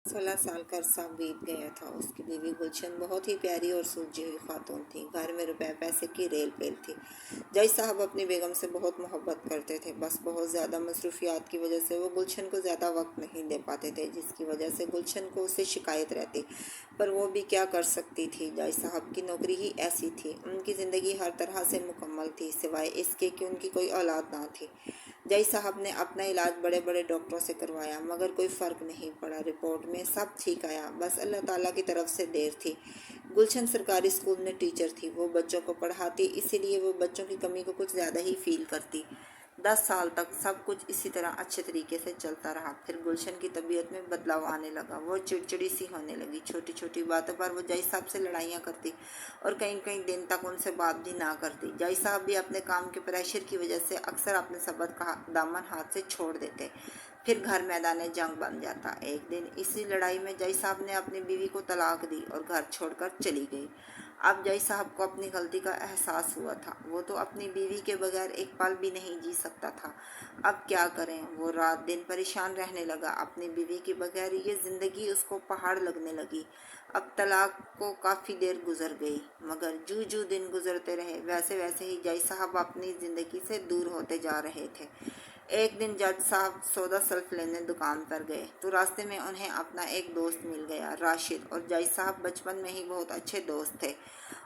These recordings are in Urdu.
16 سال کا عرصہ بیت گیا تھا۔ اس کی بیوی گلشن بہت ہی پیاری اور سلجھی ہوئی خاتون تھی۔ گھر میں روپے پیسے کی ریل پیل تھی۔ جج صاحب اپنی بیگم سے بہت محبت کرتے تھے، بس بہت زیادہ مصروفیات کی وجہ سے وہ گلشن کو زیادہ وقت نہیں دے پاتے تھے، جس کی وجہ سے گلشن کو اس سے شکایت رہتی، پر وہ بھی کیا کر سکتی تھی۔ جج صاحب کی نوکری ہی ایسی تھی، ان کی زندگی ہر طرح سے مکمل تھی، سوائے اس کے کہ ان کی کوئی اولاد نہ تھی۔ جج صاحب نے اپنا علاج بڑے بڑے ڈاکٹروں سے کروایا، مگر کوئی فرق نہیں پڑا۔ رپورٹ میں سب ٹھیک آیا، بس اللہ تعالیٰ کی طرف سے دیر تھی۔ گلشن سرکاری اسکول میں ٹیچر تھی، وہ بچوں کو پڑھاتی، اسی لیے وہ بچوں کی کمی کو کچھ زیادہ ہی فیل کرتی۔ 10 سال تک سب کچھ اسی طرح اچھے طریقے سے چلتا رہا، پھر گلشن کی طبیعت میں بدلاؤ آنے لگا، وہ چڑچڑی سی ہونے لگی، چھوٹی چھوٹی باتوں پر وہ جج صاحب سے لڑائیاں کرتی اور کئی کئی دن تک ان سے بات بھی نہ کرتی۔ جج صاحب بھی اپنے کام کے پریشر کی وجہ سے اکثر اپنے سبق کا دامن ہاتھ سے چھوڑ دیتے، پھر گھر میدان جنگ بن جاتا۔ ایک دن اسی لڑائی میں جج صاحب نے اپنی بیوی کو طلاق دی اور گھر چھوڑ کر چلی گئی۔ اب جج صاحب کو اپنی غلطی کا احساس ہوا تھا، وہ تو اپنی بیوی کے بغیر ایک پل بھی نہیں جی سکتا تھا۔ اب کیا کریں؟ وہ رات دن پریشان رہنے لگا، اپنی بیوی کے بغیر یہ زندگی اس کو پہاڑ لگنے لگی۔ اب طلاق کو کافی دیر گزر گئی، مگر جو دن گزرتے رہے ویسے ویسے ہی جج صاحب اپنی زندگی سے دور ہوتے جا رہے تھے۔ ایک دن جج صاحب سودا سلف لینے دکان پر گئے تو راستے میں انہیں اپنا ایک دوست مل گیا، راشد، اور جج صاحب بچپن میں ہی بہت اچھے دوست تھے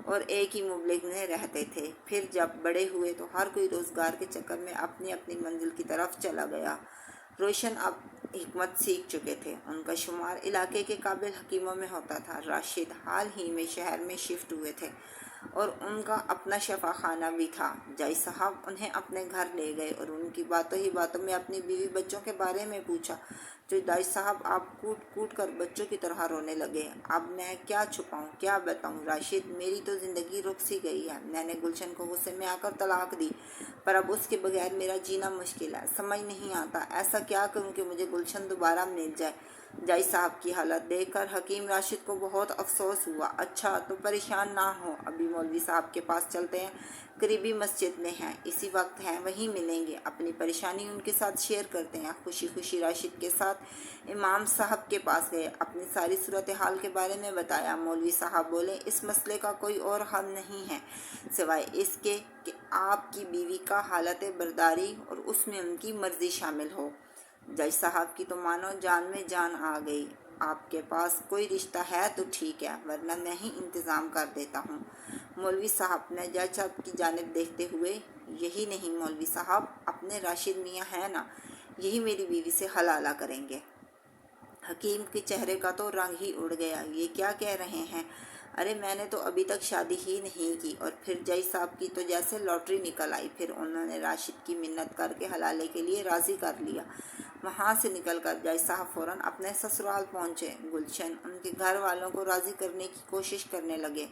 اور ایک ہی مبلغ میں رہتے تھے۔ پھر جب بڑے ہوئے تو ہر کوئی روزگار کے چکر میں اپنی اپنی منزل کی طرف چلا گیا۔ روشن اب حکمت سیکھ چکے تھے، ان کا شمار علاقے کے قابل حکیموں میں ہوتا تھا۔ راشد حال ہی میں شہر میں شفٹ ہوئے تھے اور ان کا اپنا شفا خانہ بھی تھا۔ جج صاحب انہیں اپنے گھر لے گئے اور ان کی باتوں ہی باتوں میں اپنی بیوی بچوں کے بارے میں پوچھا، تو جج صاحب آپ کوٹ کوٹ کر بچوں کی طرح رونے لگے۔ اب میں کیا چھپاؤں، کیا بتاؤں راشد، میری تو زندگی رک سی گئی ہے۔ میں نے گلشن کو غصے میں آ کر طلاق دی، پر اب اس کے بغیر میرا جینا مشکل ہے۔ سمجھ نہیں آتا ایسا کیا کروں کہ مجھے گلشن دوبارہ مل جائے۔ جج صاحب کی حالت دیکھ کر حکیم راشد کو بہت افسوس ہوا۔ اچھا تو پریشان نہ ہو، ابھی مولوی صاحب کے پاس چلتے ہیں، قریبی مسجد میں ہیں، اسی وقت ہیں، وہیں ملیں گے، اپنی پریشانی ان کے ساتھ شیئر کرتے ہیں۔ خوشی خوشی راشد کے ساتھ امام صاحب کے پاس گئے، اپنی ساری صورتحال کے بارے میں بتایا۔ مولوی صاحب بولے، اس مسئلے کا کوئی اور حل نہیں ہے سوائے اس کے کہ آپ کی بیوی کا حالت برداری اور اس میں ان کی مرضی شامل ہو۔ جج صاحب کی تو مانو جان میں جان آ گئی۔ آپ کے پاس کوئی رشتہ ہے تو ٹھیک ہے، ورنہ میں ہی انتظام کر دیتا ہوں۔ مولوی صاحب نے جج صاحب کی جانب دیکھتے ہوئے، یہی نہیں مولوی صاحب، اپنے راشد میاں ہیں نا، یہی میری بیوی سے حلالہ کریں گے۔ حکیم کے چہرے کا تو رنگ ہی اڑ گیا، یہ کیا کہہ رہے ہیں؟ ارے میں نے تو ابھی تک شادی ہی نہیں کی۔ اور پھر جج صاحب کی تو جیسے لاٹری نکل آئی، پھر انہوں نے راشد کی منت کر کے حلالے کے لیے راضی کر لیا۔ وہاں سے نکل کر جج صاحب فوراً اپنے سسرال پہنچے۔ گلشن ان کے گھر والوں کو راضی کرنے کی کوشش کرنے لگے،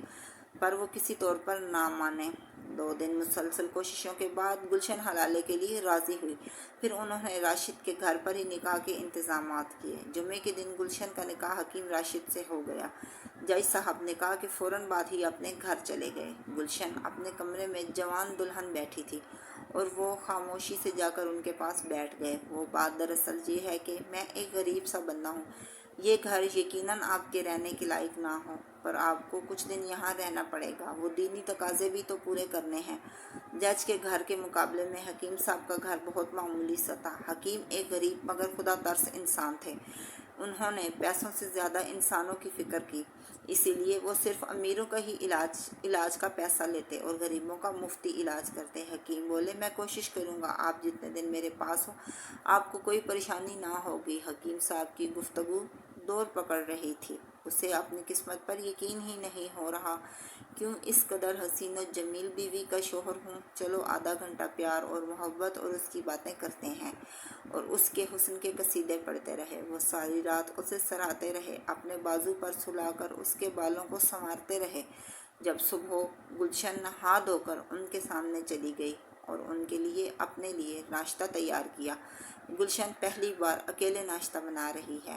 پر وہ کسی طور پر نہ مانے۔ 2 دن مسلسل کوششوں کے بعد گلشن حلالے کے لیے راضی ہوئی، پھر انہوں نے راشد کے گھر پر ہی نکاح کے انتظامات کیے۔ جمعے کے دن گلشن کا نکاح حکیم راشد سے ہو گیا۔ جج صاحب نکاح کے فوراً بعد ہی اپنے گھر چلے گئے۔ گلشن اپنے کمرے میں جوان دلہن بیٹھی تھی اور وہ خاموشی سے جا کر ان کے پاس بیٹھ گئے۔ وہ بات دراصل یہ ہے کہ میں ایک غریب سا بندہ ہوں، یہ گھر یقیناً آپ کے رہنے کے لائق نہ ہو، پر آپ کو کچھ دن یہاں رہنا پڑے گا، وہ دینی تقاضے بھی تو پورے کرنے ہیں۔ جج کے گھر کے مقابلے میں حکیم صاحب کا گھر بہت معمولی سا تھا۔ حکیم ایک غریب مگر خدا ترس انسان تھے، انہوں نے پیسوں سے زیادہ انسانوں کی فکر کی، اسی لیے وہ صرف امیروں کا ہی علاج کا پیسہ لیتے اور غریبوں کا مفتی علاج کرتے۔ حکیم بولے، میں کوشش کروں گا، آپ جتنے دن میرے پاس ہو آپ کو کوئی پریشانی نہ ہوگی۔ حکیم صاحب کی گفتگو دور پکڑ رہی تھی، اسے اپنی قسمت پر یقین ہی نہیں ہو رہا، کیوں اس قدر حسین و جمیل بیوی کا شوہر ہوں۔ چلو آدھا گھنٹہ پیار اور محبت اور اس کی باتیں کرتے ہیں، اور اس کے حسن کے قصیدے پڑھتے رہے۔ وہ ساری رات اسے سراہتے رہے، اپنے بازو پر سلا کر اس کے بالوں کو سنوارتے رہے۔ جب صبح ہو، گلشن نہا دھو کر ان کے سامنے چلی گئی اور ان کے لیے اپنے لیے ناشتہ تیار کیا۔ گلشن پہلی بار اکیلے ناشتہ بنا رہی ہے،